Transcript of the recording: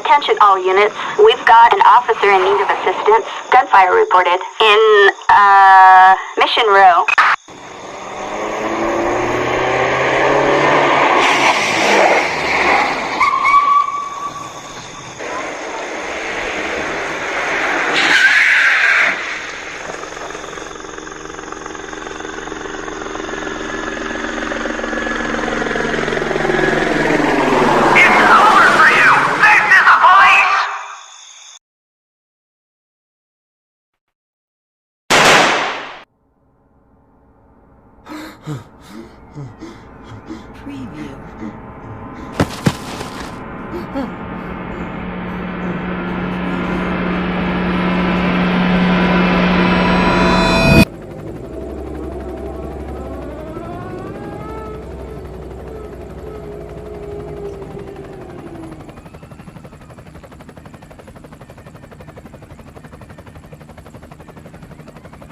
Attention all units. We've got an officer in need of assistance. Gunfire reported in, Mission Row. Preview.